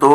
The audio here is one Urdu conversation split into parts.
2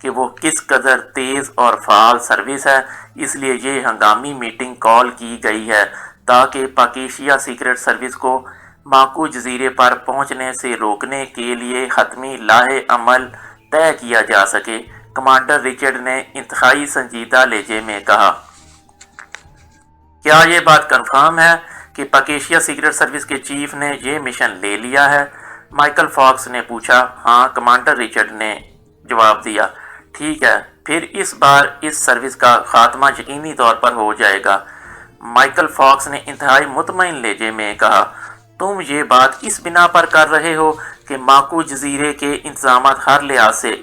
کہ وہ کس قدر تیز اور فعال سروس ہے، اس لیے یہ ہنگامی میٹنگ کال کی گئی ہے تاکہ پاکیشیا سیکرٹ سروس کو ماکو جزیرے پر پہنچنے سے روکنے کے لیے حتمی لاہ عمل طے کیا جا سکے۔ کمانڈر رچرڈ نے انتہائی سنجیدہ لہجے میں کہا۔ کیا یہ بات کنفرم ہے کہ پاکیشیا سیکرٹ سروس کے چیف نے یہ مشن لے لیا ہے؟ مائیکل فاکس نے پوچھا۔ ہاں، کمانڈر رچرڈ نے جواب دیا۔ ٹھیک ہے، پھر اس بار اس سروس کا خاتمہ یقینی طور پر ہو جائے گا، مائیکل فاکس نے انتہائی مطمئن لہجے میں کہا۔ تم یہ بات اس بنا پر کر رہے ہو کہ ماکو جزیرے کے انتظامات ہر لحاظ سے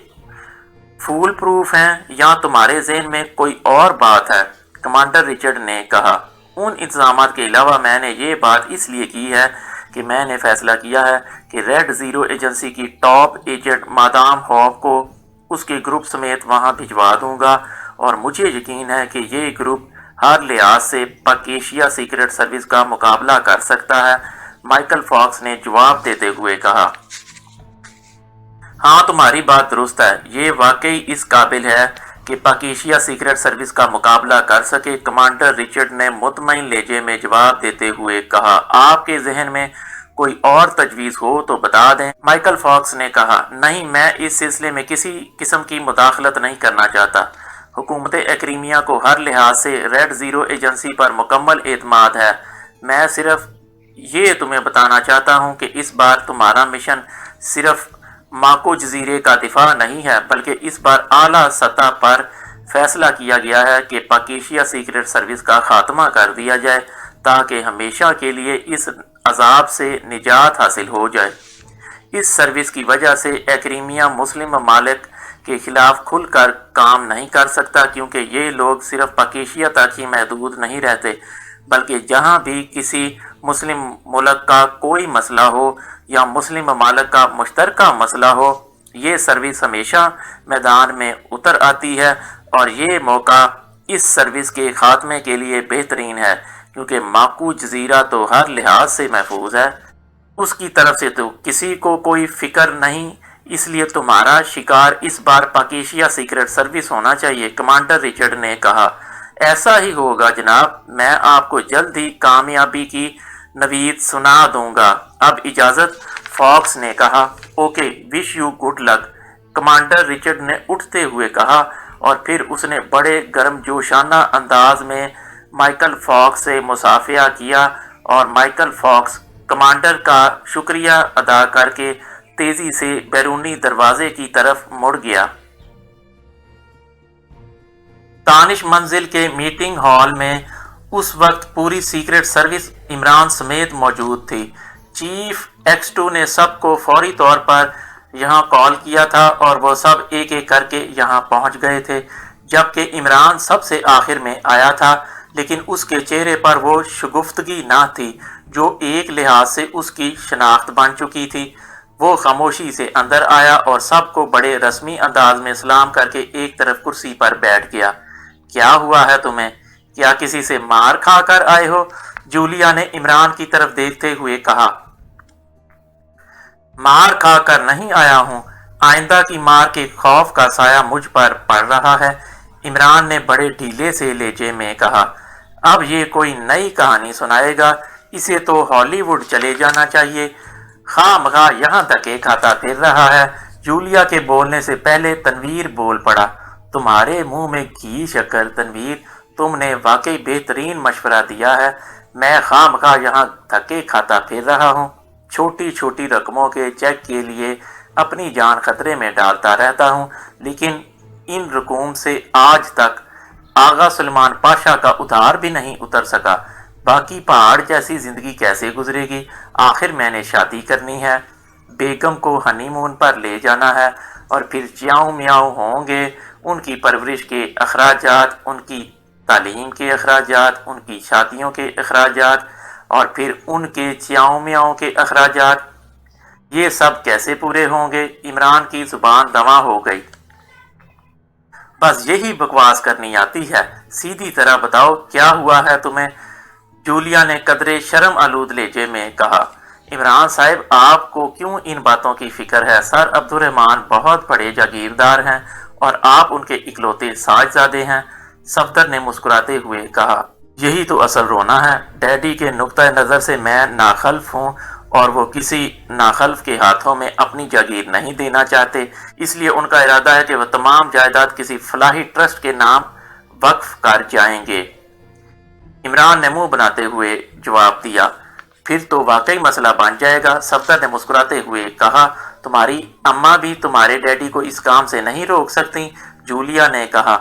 فول پروف ہیں، یا تمہارے ذہن میں کوئی اور بات ہے؟ کمانڈر رچرڈ نے کہا۔ ان انتظامات کے علاوہ میں نے یہ بات اس لیے کی ہے کہ میں نے فیصلہ کیا ہے کہ ریڈ زیرو ایجنسی کی ٹاپ ایجنٹ مادام ہوپ کو اس کے گروپ سمیت وہاں بھجوا دوں گا، اور مجھے یقین ہے کہ یہ گروپ ہر لحاظ سے پاکیشیا سیکرٹ سروس کا مقابلہ کر سکتا ہے، مائیکل فاکس نے جواب دیتے ہوئے کہا۔ ہاں، تمہاری بات درست ہے، یہ واقعی اس قابل ہے کہ پاکیشیا سیکرٹ سروس کا مقابلہ کر سکے، کمانڈر رچرڈ نے مطمئن لہجے میں جواب دیتے ہوئے کہا۔ آپ کے ذہن میں کوئی اور تجویز ہو تو بتا دیں، مائیکل فاکس نے کہا۔ نہیں، میں اس سلسلے میں کسی قسم کی مداخلت نہیں کرنا چاہتا۔ حکومت ایکریمیا کو ہر لحاظ سے ریڈ زیرو ایجنسی پر مکمل اعتماد ہے۔ میں صرف یہ تمہیں بتانا چاہتا ہوں کہ اس بار تمہارا مشن صرف ماکو جزیرے کا دفاع نہیں ہے، بلکہ اس بار اعلیٰ سطح پر فیصلہ کیا گیا ہے کہ پاکیشیا سیکرٹ سروس کا خاتمہ کر دیا جائے تاکہ ہمیشہ کے لیے اس عذاب سے نجات حاصل ہو جائے۔ اس سروس کی وجہ سے ایکریمیا مسلم ممالک کے خلاف کھل کر کام نہیں کر سکتا، کیونکہ یہ لوگ صرف پاکیشیا تک ہی محدود نہیں رہتے، بلکہ جہاں بھی کسی مسلم ملک کا کوئی مسئلہ ہو یا مسلم ممالک کا مشترکہ مسئلہ ہو، یہ سروس ہمیشہ میدان میں اتر آتی ہے، اور یہ موقع اس سروس کے خاتمے کے لیے بہترین ہے، کیونکہ ماکو جزیرہ تو ہر لحاظ سے محفوظ ہے، اس کی طرف سے تو کسی کو کوئی فکر نہیں، اس لیے تمہارا شکار اس بار پاکیشیا سیکرٹ سروس ہونا چاہیے، کمانڈر رچرڈ نے کہا۔ ایسا ہی ہوگا جناب، میں آپ کو جلد ہی کامیابی کی نوید سنا دوں گا۔ اب اجازت، فاکس نے کہا۔ Okay, wish you good luck, commander Richard نے اٹھتے ہوئے کہا، اور پھر اس نے بڑے گرم جوشانہ انداز میں مائیکل فاکس سے مصافحہ کیا، اور مائیکل فاکس کمانڈر کا شکریہ ادا کر کے تیزی سے بیرونی دروازے کی طرف مڑ گیا۔ دانش منزل کے میٹنگ ہال میں اس وقت پوری سیکرٹ سروس عمران سمیت موجود تھی۔ چیف ایکس2 نے سب کو فوری طور پر یہاں کال کیا تھا، اور وہ سب ایک ایک کر کے یہاں پہنچ گئے تھے، جبکہ عمران سب سے آخر میں آیا تھا، لیکن اس کے چہرے پر وہ شگفتگی نہ تھی جو ایک لحاظ سے اس کی شناخت بن چکی تھی۔ وہ خاموشی سے اندر آیا اور سب کو بڑے رسمی انداز میں سلام کر کے ایک طرف کرسی پر بیٹھ گیا۔ کیا ہوا ہے تمہیں؟ کیا کسی سے مار کھا کر آئے ہو؟ جولیا نے عمران کی طرف دیکھتے ہوئے کہا۔ مار کھا کر نہیں آیا ہوں، آئندہ کی مار کے خوف کا سایہ مجھ پر پڑ رہا ہے، عمران نے بڑے ڈھیلے سے لہجے میں کہا۔ اب یہ کوئی نئی کہانی سنائے گا، اسے تو ہالی ووڈ چلے جانا چاہیے، خواہ مخواہ یہاں تک ایک کھاتا پھر رہا ہے۔ جولیا کے بولنے سے پہلے تنویر بول پڑا۔ تمہارے منہ میں گھی شکر تنویر، تم نے واقعی بہترین مشورہ دیا ہے، میں خواہ مخواہ یہاں دھکے کھاتا پھر رہا ہوں، چھوٹی چھوٹی رقموں کے چیک کے لیے اپنی جان خطرے میں ڈالتا رہتا ہوں، لیکن ان رقوم سے آج تک آغا سلمان پاشا کا ادھار بھی نہیں اتر سکا، باقی پہاڑ جیسی زندگی کیسے گزرے گی؟ آخر میں نے شادی کرنی ہے، بیگم کو ہنی مون پر لے جانا ہے، اور پھر چیاؤں میاؤں ہوں گے، ان کی پرورش کے اخراجات، ان کی تعلیم کے اخراجات، ان کی شادیوں کے اخراجات، اور پھر ان کے چیاؤں میاؤں کے اخراجات، یہ سب کیسے پورے ہوں گے؟ عمران کی زبان دواں ہو گئی۔ بس یہی بکواس کرنی آتی ہے، سیدھی طرح بتاؤ کیا ہوا ہے تمہیں؟ جولیا نے قدرے شرم آلود لہجے میں کہا۔ عمران صاحب، آپ کو کیوں ان باتوں کی فکر ہے؟ سر عبدالرحمان بہت بڑے جاگیردار ہیں اور آپ ان کے اکلوتے ساجزادے ہیں۔ صفدر نے مسکراتے ہوئے کہا، یہی تو اصل رونا ہے۔ ڈیڈی کے نقطہ نظر سے میں ناخلف ہوں اور وہ کسی ناخلف کے ہاتھوں میں اپنی جاگیر نہیں دینا چاہتے، اس لیے ان کا ارادہ ہے کہ وہ تمام جائیداد کسی فلاحی ٹرسٹ کے نام وقف کر جائیں گے۔ عمران نے منہ بناتے ہوئے جواب دیا، پھر تو واقعی مسئلہ بن جائے گا۔ صفدر نے مسکراتے ہوئے کہا، تمہاری اماں بھی تمہارے ڈیڈی کو اس کام سے نہیں روک سکتی؟ جولیا نے کہا،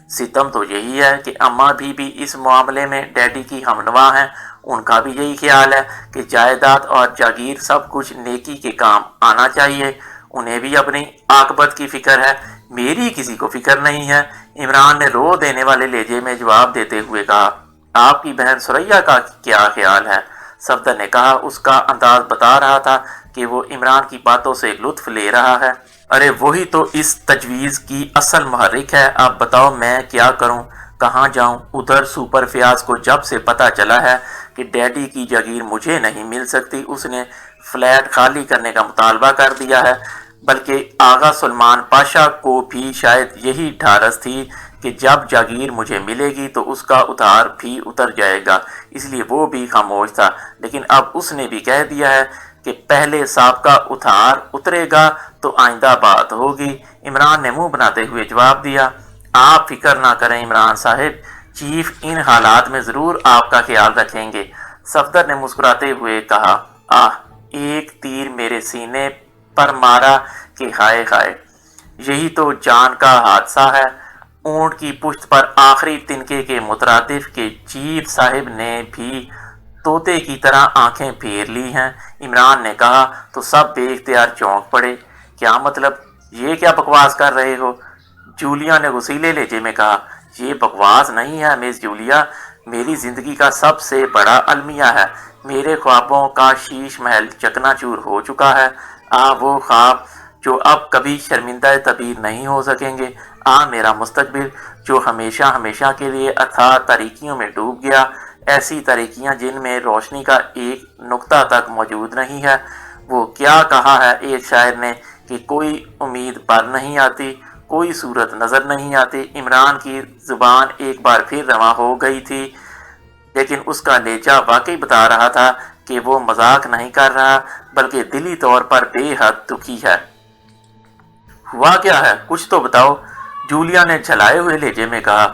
ستم تو یہی ہے کہ اماں بھی اس معاملے میں ڈیڈی کی ہمنوا ہیں۔ ان کا بھی یہی خیال ہے کہ جائیداد اور جاگیر سب کچھ نیکی کے کام آنا چاہیے۔ انہیں بھی اپنی عاقبت کی فکر ہے، میری کسی کو فکر نہیں ہے۔ عمران نے رو دینے والے لہجے میں جواب دیتے ہوئے کہا، آپ کی بہن سریا کا کیا خیال ہے؟ صفدر نے کہا، اس کا انداز بتا رہا تھا کہ وہ عمران کی باتوں سے لطف لے رہا ہے۔ ارے وہی تو اس تجویز کی اصل محرک ہے۔ اب بتاؤ میں کیا کروں، کہاں جاؤں؟ ادھر سپر فیاض کو جب سے پتہ چلا ہے کہ ڈیڈی کی جاگیر مجھے نہیں مل سکتی، اس نے فلیٹ خالی کرنے کا مطالبہ کر دیا ہے۔ بلکہ آغا سلمان پاشا کو بھی شاید یہی ڈھارس تھی کہ جب جاگیر مجھے ملے گی تو اس کا ادھار بھی اتر جائے گا، اس لیے وہ بھی خاموش تھا۔ لیکن اب اس نے بھی کہہ دیا ہے کہ پہلے سابقہ ادھار اترے گا تو آئندہ بات ہوگی۔ عمران نے منہ بناتے ہوئے جواب دیا، آپ فکر نہ کریں عمران صاحب، چیف ان حالات میں ضرور آپ کا خیال رکھیں گے۔ صفدر نے مسکراتے ہوئے کہا، ایک تیر میرے سینے پر مارا کہ ہائے ہائے، یہی تو جان کا حادثہ ہے۔ اونٹ کی پشت پر آخری تنکے کے مترادف کہ چیف صاحب نے بھی طوطے کی طرح آنکھیں پھیر لی ہیں۔ عمران نے کہا تو سب بے اختیار چونک پڑے۔ کیا مطلب؟ یہ کیا بکواس کر رہے ہو؟ جولیا نے غصیلے لہجے میں کہا، یہ بکواس نہیں ہے مس جولیا، میری زندگی کا سب سے بڑا المیہ ہے۔ میرے خوابوں کا شیش محل چکنا چور ہو چکا ہے۔ وہ خواب جو اب کبھی شرمندہ تعبیر نہیں ہو سکیں گے۔ میرا مستقبل جو ہمیشہ ہمیشہ کے لیے اتھاہ تاریکیوں میں ڈوب گیا، ایسی تاریکیاں جن میں روشنی کا ایک نقطہ تک موجود نہیں ہے۔ وہ کیا کہا ہے ایک شاعر نے کہ کوئی امید پر نہیں آتی، کوئی صورت نظر نہیں آتی۔ عمران کی زبان ایک بار پھر رواں ہو گئی تھی، لیکن اس کا لہجہ واقعی بتا رہا تھا کہ وہ مذاق نہیں کر رہا بلکہ دلی طور پر بے حد دکھی ہے۔ ہوا کیا ہے؟ کچھ تو بتاؤ، جولیا نے جھلائے ہوئے لہجے میں کہا۔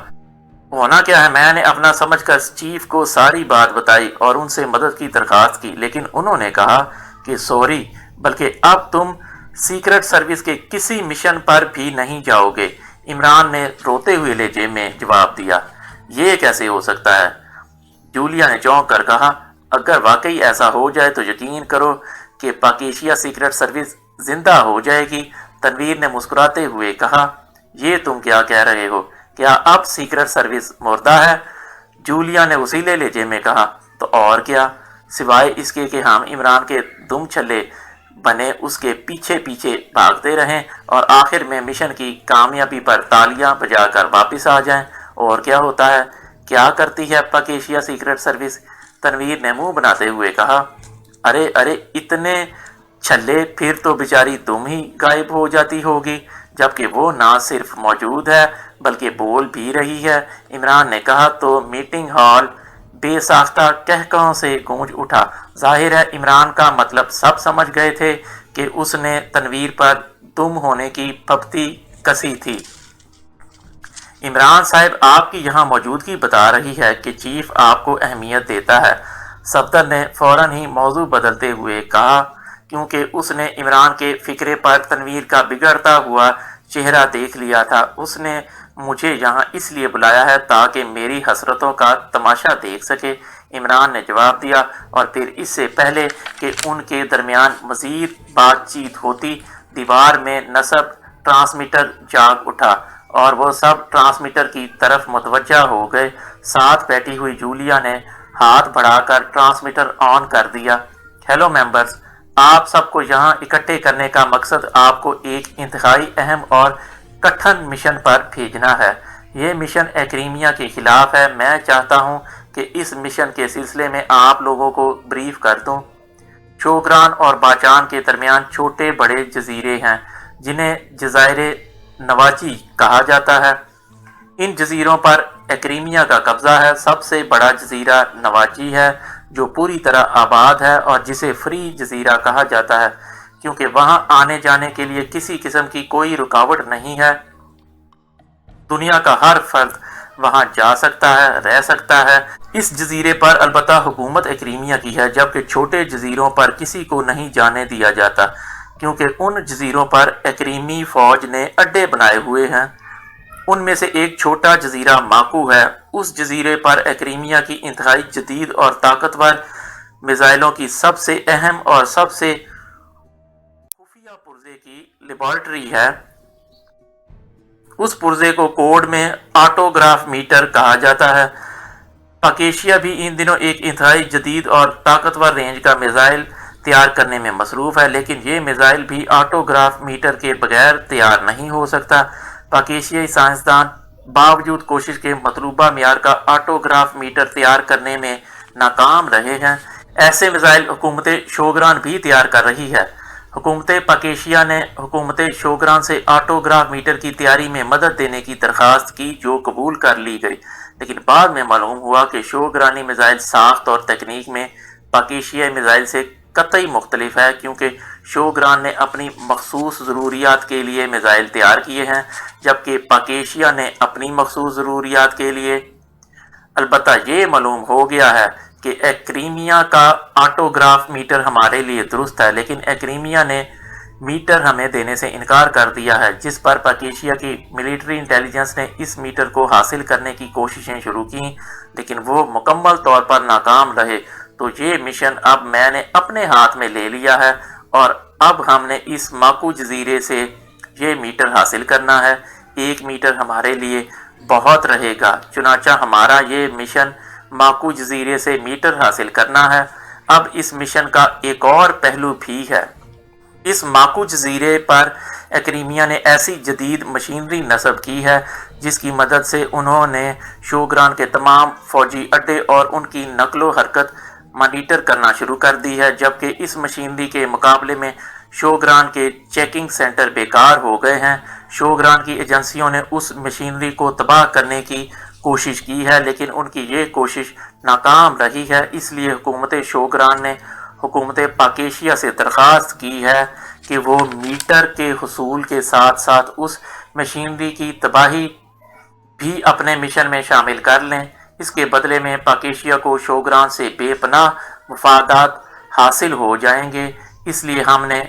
ہونا کیا ہے، میں نے اپنا سمجھ کر چیف کو ساری بات بتائی اور ان سے مدد کی درخواست کی، لیکن انہوں نے کہا کہ سوری، بلکہ اب تم سیکرٹ سروس کے کسی مشن پر بھی نہیں جاؤ گے۔ عمران نے روتے ہوئے لہجے میں جواب دیا، یہ کیسے ہو سکتا ہے؟ جولیا نے چونک کر کہا، اگر واقعی ایسا ہو جائے تو یقین کرو کہ پاکیشیا سیکرٹ سروس زندہ ہو جائے گی۔ تنویر نے مسکراتے ہوئے کہا، یہ تم کیا کہہ رہے ہو؟ کیا اب سیکرٹ سروس مردہ ہے؟ جولیا نے وسیلے لہجے میں کہا، تو اور کیا، سوائے اس کے کہ ہم عمران کے دم چھلے بنے اس کے پیچھے پیچھے بھاگتے رہیں اور آخر میں مشن کی کامیابی پر تالیاں بجا کر واپس آ جائیں۔ اور کیا ہوتا ہے؟ کیا کرتی ہے پاکیشیا سیکرٹ سروس؟ تنویر نے منہ بناتے ہوئے کہا، ارے اتنے چھلے، پھر تو بیچاری تم ہی غائب ہو جاتی ہوگی، جبکہ وہ نہ صرف موجود ہے بلکہ بول بھی رہی ہے۔ عمران نے کہا تو میٹنگ ہال بے ساختہ کہکہوں سے گونج اٹھا۔ ظاہر ہے عمران کا مطلب سب سمجھ گئے تھے کہ اس نے تنویر پر دم ہونے کی پھپتی کسی تھی۔ عمران صاحب، آپ کی یہاں موجودگی بتا رہی ہے کہ چیف آپ کو اہمیت دیتا ہے۔ صفدر نے فوراً ہی موضوع بدلتے ہوئے کہا، کیونکہ اس نے عمران کے فکرے پر تنویر کا بگڑتا ہوا چہرہ دیکھ لیا تھا۔ اس نے مجھے یہاں اس لیے بلایا ہے تاکہ میری حسرتوں کا تماشا دیکھ سکے، عمران نے جواب دیا، اور پھر اس سے پہلے کہ ان کے درمیان مزید بات چیت ہوتی، دیوار میں نصب ٹرانسمیٹر جاگ اٹھا اور وہ سب ٹرانسمیٹر کی طرف متوجہ ہو گئے۔ ساتھ بیٹھی ہوئی جولیا نے ہاتھ بڑھا کر ٹرانسمیٹر آن کر دیا۔ ہیلو ممبرز، آپ سب کو یہاں اکٹھے کرنے کا مقصد آپ کو ایک انتہائی اہم اور کٹھن مشن پر بھیجنا ہے۔ یہ مشن ایکریمیا کے خلاف ہے۔ میں چاہتا ہوں کہ اس مشن کے سلسلے میں آپ لوگوں کو بریف کر دوں۔ چوگران اور باچان کے درمیان چھوٹے بڑے جزیرے ہیں جنہیں جزائر نواجی کہا جاتا ہے۔ ان جزیروں پر ایکریمیا کا قبضہ ہے۔ سب سے بڑا جزیرہ نواجی ہے جو پوری طرح آباد ہے اور جسے فری جزیرہ کہا جاتا ہے کیونکہ وہاں آنے جانے کے لیے کسی قسم کی کوئی رکاوٹ نہیں ہے۔ دنیا کا ہر فرد وہاں جا سکتا ہے، رہ سکتا ہے۔ اس جزیرے پر البتہ حکومت ایکریمیا کی ہے، جبکہ چھوٹے جزیروں پر کسی کو نہیں جانے دیا جاتا کیونکہ ان جزیروں پر ایکریمی فوج نے اڈے بنائے ہوئے ہیں۔ ان میں سے ایک چھوٹا جزیرہ ماکو ہے۔ اس جزیرے پر ایکریمیا کی انتہائی جدید اور طاقتور میزائلوں کی سب سے اہم اور سب سے خفیہ پرزے کی لیبارٹری ہے۔ اس پرزے کو کوڈ میں آٹوگراف میٹر کہا جاتا ہے۔ پاکیشیا بھی ان دنوں ایک انتہائی جدید اور طاقتور رینج کا میزائل تیار کرنے میں مصروف ہے، لیکن یہ میزائل بھی آٹوگراف میٹر کے بغیر تیار نہیں ہو سکتا۔ پاکیشیائی سائنسدان باوجود کوشش کے مطلوبہ معیار کا آٹوگراف میٹر تیار کرنے میں ناکام رہے ہیں۔ ایسے میزائل حکومت شوگران بھی تیار کر رہی ہے۔ حکومت پاکیشیا نے حکومت شوگران سے آٹوگراف میٹر کی تیاری میں مدد دینے کی درخواست کی جو قبول کر لی گئی، لیکن بعد میں معلوم ہوا کہ شوگرانی میزائل ساخت اور تکنیک میں پاکیشیائی میزائل سے قطعی مختلف ہے، کیونکہ شوگران نے اپنی مخصوص ضروریات کے لیے میزائل تیار کیے ہیں جبکہ پاکیشیا نے اپنی مخصوص ضروریات کے لیے۔ البتہ یہ معلوم ہو گیا ہے کہ ایکریمیا کا آٹوگراف میٹر ہمارے لیے درست ہے، لیکن ایکریمیا نے میٹر ہمیں دینے سے انکار کر دیا ہے، جس پر پاکیشیا کی ملٹری انٹیلیجنس نے اس میٹر کو حاصل کرنے کی کوششیں شروع کیں، لیکن وہ مکمل طور پر ناکام رہے۔ تو یہ مشن اب میں نے اپنے ہاتھ میں لے لیا ہے اور اب ہم نے اس ماکو جزیرے سے یہ میٹر حاصل کرنا ہے۔ ایک میٹر ہمارے لیے بہت رہے گا، چنانچہ ہمارا یہ مشن ماکو جزیرے سے میٹر حاصل کرنا ہے۔ اب اس مشن کا ایک اور پہلو بھی ہے۔ اس ماکو جزیرے پر ایکریمیا نے ایسی جدید مشینری نصب کی ہے جس کی مدد سے انہوں نے شوگران کے تمام فوجی اڈے اور ان کی نقل و حرکت مانیٹر کرنا شروع کر دی ہے، جبکہ اس مشینری کے مقابلے میں شوگران کے چیکنگ سینٹر بیکار ہو گئے ہیں۔ شوگران کی ایجنسیوں نے اس مشینری کو تباہ کرنے کی کوشش کی ہے، لیکن ان کی یہ کوشش ناکام رہی ہے۔ اس لیے حکومت شوگران نے حکومت پاکیشیا سے درخواست کی ہے کہ وہ میٹر کے حصول کے ساتھ ساتھ اس مشینری کی تباہی بھی اپنے مشن میں شامل کر لیں۔ اس کے بدلے میں پاکیشیا کو شوگران سے بے پناہ مفادات حاصل ہو جائیں گے، اس لیے ہم نے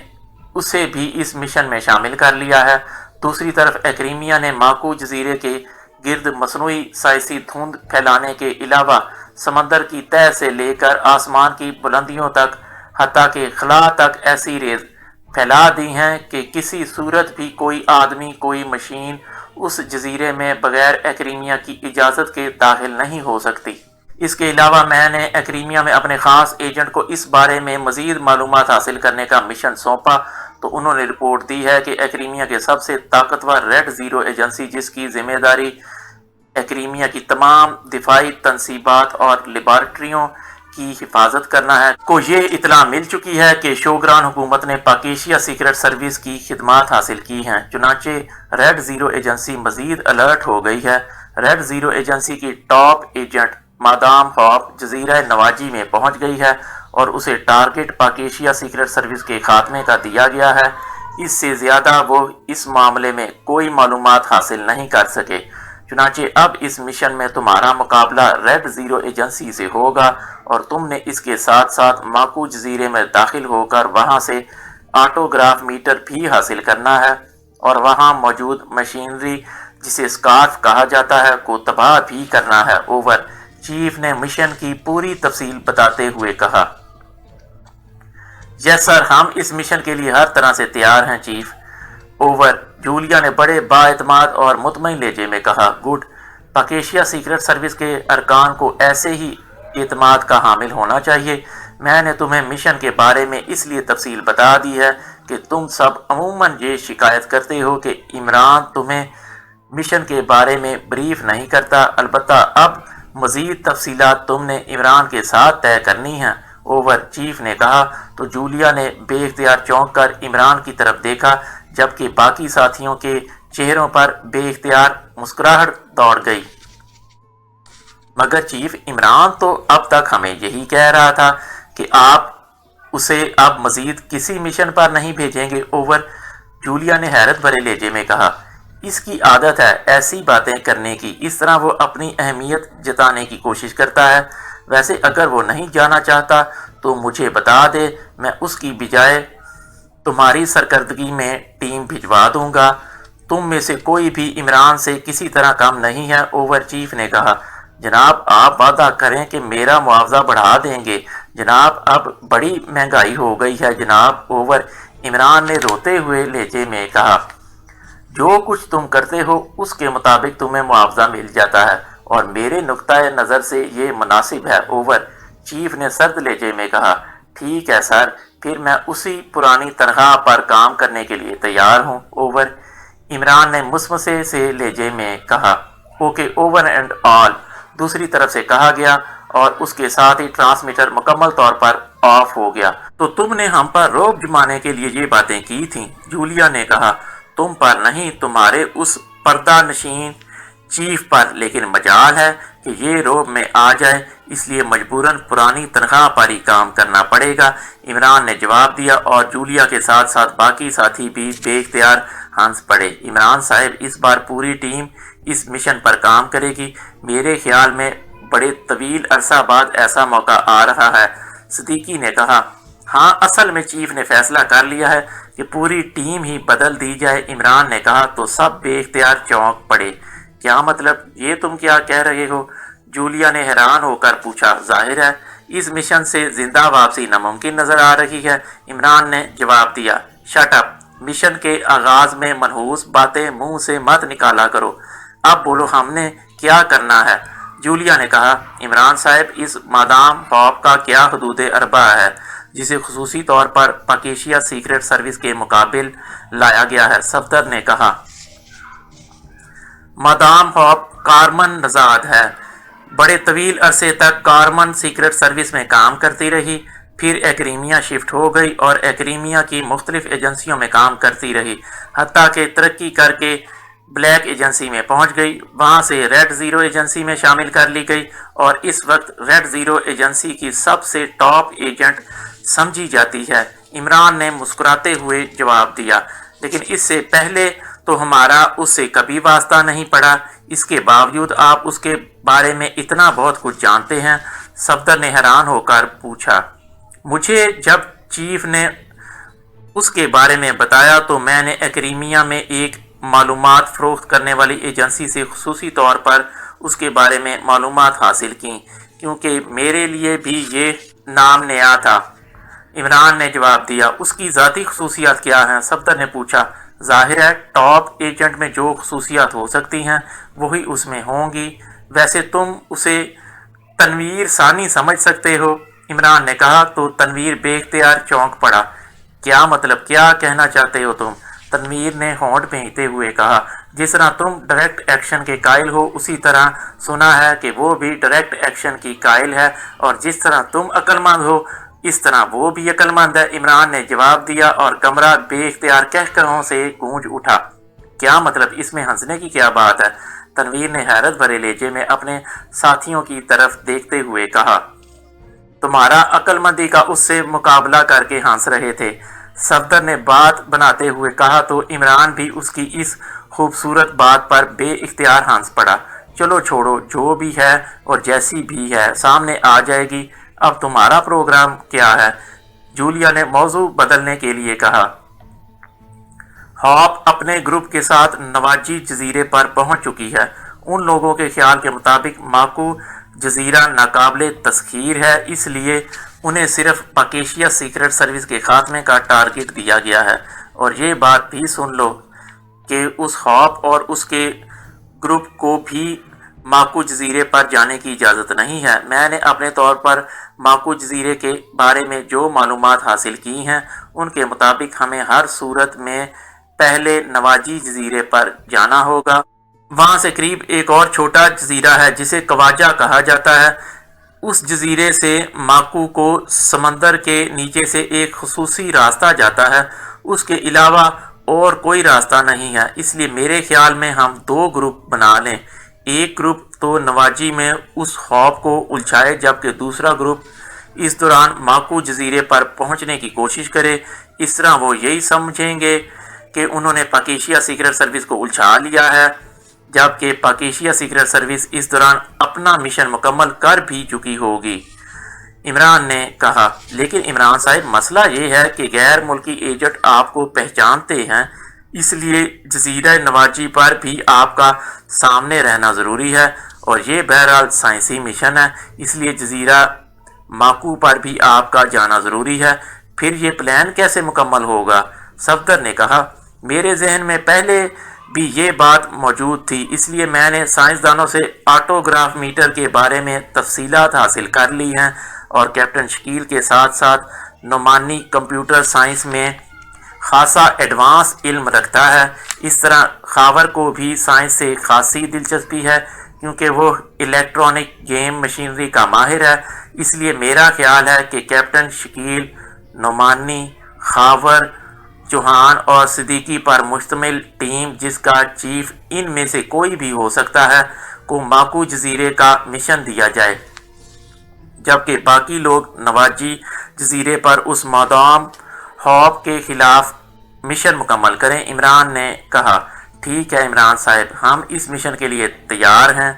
اسے بھی اس مشن میں شامل کر لیا ہے۔ دوسری طرف ایکریمیا نے ماکو جزیرے کے گرد مصنوعی سائنسی دھند پھیلانے کے علاوہ سمندر کی تہہ سے لے کر آسمان کی بلندیوں تک حتیٰ کہ خلا تک ایسی ریز پھیلا دی ہیں کہ کسی صورت بھی کوئی آدمی، کوئی مشین اس جزیرے میں بغیر ایکریمیا کی اجازت کے داخل نہیں ہو سکتی۔ اس کے علاوہ میں نے ایکریمیا میں اپنے خاص ایجنٹ کو اس بارے میں مزید معلومات حاصل کرنے کا مشن سونپا تو انہوں نے رپورٹ دی ہے کہ ایکریمیا کے سب سے طاقتور ریڈ زیرو ایجنسی، جس کی ذمہ داری ایکریمیا کی تمام دفاعی تنصیبات اور لیبارٹریوں کی حفاظت کرنا ہے، کو یہ اطلاع مل چکی ہے کہ شوگران حکومت نے پاکیشیا سیکرٹ سروس کی خدمات حاصل کی ہیں۔ چنانچہ ریڈ زیرو ایجنسی مزید الرٹ ہو گئی ہے۔ ریڈ زیرو ایجنسی کی ٹاپ ایجنٹ مادام ہوپ جزیرہ نواجی میں پہنچ گئی ہے اور اسے ٹارگٹ پاکیشیا سیکرٹ سروس کے خاتمے کا دیا گیا ہے۔ اس سے زیادہ وہ اس معاملے میں کوئی معلومات حاصل نہیں کر سکے۔ چنانچہ اب اس مشن میں تمہارا مقابلہ ریڈ زیرو ایجنسی سے ہوگا اور تم نے اس کے ساتھ ساتھ ماکو جزیرے میں داخل ہو کر وہاں سے آٹوگراف میٹر بھی حاصل کرنا ہے اور وہاں موجود مشینری، جسے سکارف کہا جاتا ہے، کو تباہ بھی کرنا ہے۔ اوور۔ چیف نے مشن کی پوری تفصیل بتاتے ہوئے کہا۔ یس سر، ہم اس مشن کے لیے ہر طرح سے تیار ہیں چیف۔ اوور۔ جولیا نے بڑے بااعتماد اور مطمئن لہجے میں کہا۔ گڈ۔ پاکیشیا سیکرٹ سروس کے ارکان کو ایسے ہی اعتماد کا حامل ہونا چاہیے۔ میں نے تمہیں مشن کے بارے میں اس لیے تفصیل بتا دی ہے کہ تم سب عموماً یہ شکایت کرتے ہو کہ عمران تمہیں مشن کے بارے میں بریف نہیں کرتا، البتہ اب مزید تفصیلات تم نے عمران کے ساتھ طے کرنی ہیں۔ اوور۔ چیف نے کہا تو جولیا نے بے اختیار چونک کر عمران کی طرف دیکھا، جبکہ باقی ساتھیوں کے چہروں پر بے اختیار مسکراہٹ دوڑ گئی۔ مگر چیف، عمران تو اب تک ہمیں یہی کہہ رہا تھا کہ آپ اسے اب مزید کسی مشن پر نہیں بھیجیں گے، اوور۔ جولیا نے حیرت بھرے لہجے میں کہا۔ اس کی عادت ہے ایسی باتیں کرنے کی، اس طرح وہ اپنی اہمیت جتانے کی کوشش کرتا ہے۔ ویسے اگر وہ نہیں جانا چاہتا تو مجھے بتا دے، میں اس کی بجائے تمہاری سرکردگی میں ٹیم بھجوا دوں گا۔ تم میں سے کوئی بھی عمران سے کسی طرح کم نہیں ہے، اوور۔ چیف نے کہا۔ جناب، آپ وعدہ کریں کہ میرا معاوضہ بڑھا دیں گے۔ جناب، اب بڑی مہنگائی ہو گئی ہے جناب، اوور۔ عمران نے روتے ہوئے لہجے میں کہا۔ جو کچھ تم کرتے ہو اس کے مطابق تمہیں معاوضہ مل جاتا ہے، اور میرے نقطۂ نظر سے یہ مناسب ہے، اوور۔ چیف نے سرد لہجے میں کہا۔ ٹھیک ہے سر، پھر میں اسی پرانی تنخواہ پر کام کرنے کے لیے تیار ہوں، اوور۔ عمران نے مسمسے سے لہجے میں کہا۔ اوکے، اوور اینڈ آل، دوسری طرف سے کہا گیا، اور اس کے ساتھ ہی ٹرانسمیٹر مکمل طور پر آف ہو گیا۔ تو تم نے ہم پر رعب جمانے کے لیے یہ باتیں کی تھیں، جولیا نے کہا۔ تم پر نہیں، تمہارے اس پردہ نشین چیف پر، لیکن مجال ہے کہ یہ رعب میں آ جائے، اس لیے مجبوراً پرانی تنخواہ پر ہی کام کرنا پڑے گا، عمران نے جواب دیا، اور جولیا کے ساتھ ساتھ باقی ساتھی بھی بے اختیار ہنس پڑے۔ عمران صاحب، اس بار پوری ٹیم اس مشن پر کام کرے گی۔ میرے خیال میں بڑے طویل عرصہ بعد ایسا موقع آ رہا ہے، صدیقی نے کہا۔ ہاں، اصل میں چیف نے فیصلہ کر لیا ہے کہ پوری ٹیم ہی بدل دی جائے، عمران نے کہا، تو سب بے اختیار چونک پڑے۔ کیا مطلب؟ یہ تم کیا کہہ رہے ہو؟ جولیا نے حیران ہو کر پوچھا۔ ظاہر ہے اس مشن سے زندہ واپسی ناممکن نظر آ رہی ہے، عمران نے جواب دیا۔ شٹ اپ، مشن کے آغاز میں منحوس باتیں منہ سے مت نکالا کرو، اب بولو ہم نے کیا کرنا ہے؟ جولیا نے کہا۔ عمران صاحب، اس مادام ہاپ کا کیا حدود اربع ہے جسے خصوصی طور پر پاکیشیا سیکرٹ سروس کے مقابل لایا گیا ہے، صفدر نے کہا۔ مادام ہاپ کارمن نژاد ہے، بڑے طویل عرصے تک کارمن سیکرٹ سروس میں کام کرتی رہی، پھر ایکریمیا شفٹ ہو گئی اور ایکریمیا کی مختلف ایجنسیوں میں کام کرتی رہی، حتیٰ کہ ترقی کر کے بلیک ایجنسی میں پہنچ گئی، وہاں سے ریڈ زیرو ایجنسی میں شامل کر لی گئی، اور اس وقت ریڈ زیرو ایجنسی کی سب سے ٹاپ ایجنٹ سمجھی جاتی ہے، عمران نے مسکراتے ہوئے جواب دیا۔ لیکن اس سے پہلے تو ہمارا اس سے کبھی واسطہ نہیں پڑا، اس کے باوجود آپ اس کے بارے میں اتنا بہت کچھ جانتے ہیں، صفدر نے حیران ہو کر پوچھا۔ مجھے جب چیف نے اس کے بارے میں بتایا تو میں نے ایکریمیا میں ایک معلومات فروخت کرنے والی ایجنسی سے خصوصی طور پر اس کے بارے میں معلومات حاصل کی، کیونکہ میرے لیے بھی یہ نام نیا تھا، عمران نے جواب دیا۔ اس کی ذاتی خصوصیات کیا ہیں؟ صفدر نے پوچھا۔ ظاہر ہے ٹاپ ایجنٹ میں جو خصوصیات ہو سکتی ہیں وہی اس میں ہوں گی، ویسے تم اسے تنویر ثانی سمجھ سکتے ہو، عمران نے کہا۔ تو تنویر بے اختیار چونک پڑا۔ کیا مطلب؟ کیا کہنا چاہتے ہو تم؟ تنویر نے ہونٹ بھینچتے ہوئے کہا۔ جس طرح تم ڈائریکٹ ایکشن کے قائل ہو، اسی طرح سنا ہے کہ وہ بھی ڈائریکٹ ایکشن کی قائل ہے، اور جس طرح تم عقل مند ہو اس طرح وہ بھی عقل مند ہے، عمران نے جواب دیا، اور کمرہ بے اختیار کہکہوں سے گونج اٹھا۔ کیا مطلب؟ اس میں ہنسنے کی کیا بات ہے؟ تنویر نے حیرت بھرے لہجے میں اپنے ساتھیوں کی طرف دیکھتے ہوئے کہا۔ تمہارا عقل مندی کا اس سے مقابلہ کر کے ہنس رہے تھے، صفدر نے بات بناتے ہوئے کہا، تو عمران بھی اس کی اس خوبصورت بات پر بے اختیار ہنس پڑا۔ چلو چھوڑو، جو بھی ہے اور جیسی بھی ہے سامنے آ جائے گی، اب تمہارا پروگرام کیا ہے؟ جولیا نے موضوع بدلنے کے لیے کہا۔ ہاپ اپنے گروپ کے ساتھ نواجی جزیرے پر پہنچ چکی ہے، ان لوگوں کے خیال کے مطابق ماکو جزیرہ ناقابل تسخیر ہے، اس لیے انہیں صرف پاکیشیا سیکرٹ سروس کے خاتمے کا ٹارگٹ دیا گیا ہے، اور یہ بات بھی سن لو کہ اس ہاپ اور اس کے گروپ کو بھی ماکو جزیرے پر جانے کی اجازت نہیں ہے۔ میں نے اپنے طور پر ماکو جزیرے کے بارے میں جو معلومات حاصل کی ہیں ان کے مطابق ہمیں ہر صورت میں پہلے نواجی جزیرے پر جانا ہوگا، وہاں سے قریب ایک اور چھوٹا جزیرہ ہے جسے کواجہ کہا جاتا ہے، اس جزیرے سے ماکو کو سمندر کے نیچے سے ایک خصوصی راستہ جاتا ہے، اس کے علاوہ اور کوئی راستہ نہیں ہے، اس لیے میرے خیال میں ہم 2 گروپ بنا لیں۔ ایک گروپ تو نواجی میں اس خواب کو الجھائے، جبکہ دوسرا گروپ اس دوران ماکو جزیرے پر پہنچنے کی کوشش کرے۔ اس طرح وہ یہی سمجھیں گے کہ انہوں نے پاک ایشیا سیکرٹ سروس کو الجھا لیا ہے، جبکہ پاک ایشیا سیکرٹ سروس اس دوران اپنا مشن مکمل کر بھی چکی ہوگی۔ عمران نے کہا، لیکن عمران صاحب مسئلہ یہ ہے کہ غیر ملکی ایجنٹ آپ کو پہچانتے ہیں، اس لیے جزیرہ نواجی پر بھی آپ کا سامنے رہنا ضروری ہے، اور یہ بہرحال سائنسی مشن ہے، اس لیے جزیرہ ماکو پر بھی آپ کا جانا ضروری ہے۔ پھر یہ پلان کیسے مکمل ہوگا؟ صفدر نے کہا، میرے ذہن میں پہلے بھی یہ بات موجود تھی، اس لیے میں نے سائنسدانوں سے آٹوگراف میٹر کے بارے میں تفصیلات حاصل کر لی ہیں، اور کیپٹن شکیل کے ساتھ ساتھ نعمانی کمپیوٹر سائنس میں خاصا ایڈوانس علم رکھتا ہے۔ اس طرح خاور کو بھی سائنس سے خاصی دلچسپی ہے، کیونکہ وہ الیکٹرانک گیم مشینری کا ماہر ہے۔ اس لیے میرا خیال ہے کہ کیپٹن شکیل، نعمانی، خاور، چوہان اور صدیقی پر مشتمل ٹیم، جس کا چیف ان میں سے کوئی بھی ہو سکتا ہے، کو ماکو جزیرے کا مشن دیا جائے، جبکہ باقی لوگ نواجی جزیرے پر اس مادام خواب کے خلاف مشن مکمل کریں۔ عمران نے کہا، ٹھیک ہے عمران صاحب، ہم اس مشن کے لیے تیار ہیں۔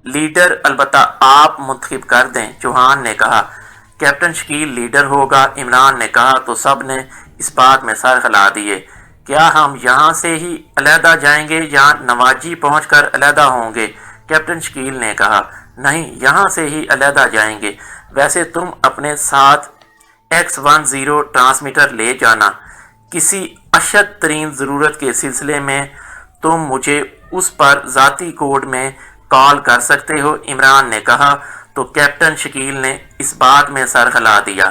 لیڈر البتہ آپ منتخب کر دیں، چوہان نے کہا۔ کیپٹن شکیل لیڈر ہوگا، عمران نے کہا تو سب نے اس بات میں سر ہلا دیے۔ کیا ہم یہاں سے ہی علیحدہ جائیں گے یا نواجی پہنچ کر علیحدہ ہوں گے؟ کیپٹن شکیل نے کہا، نہیں، یہاں سے ہی علیحدہ جائیں گے۔ ویسے تم اپنے ساتھ X10 ٹرانسمیٹر لے جانا، کسی اشد ترین ضرورت کے سلسلے میں تم مجھے اس پر ذاتی کوڈ میں کال کر سکتے ہو، عمران نے کہا۔ تو کیپٹن شکیل نے اس بات میں سر ہلا دیا۔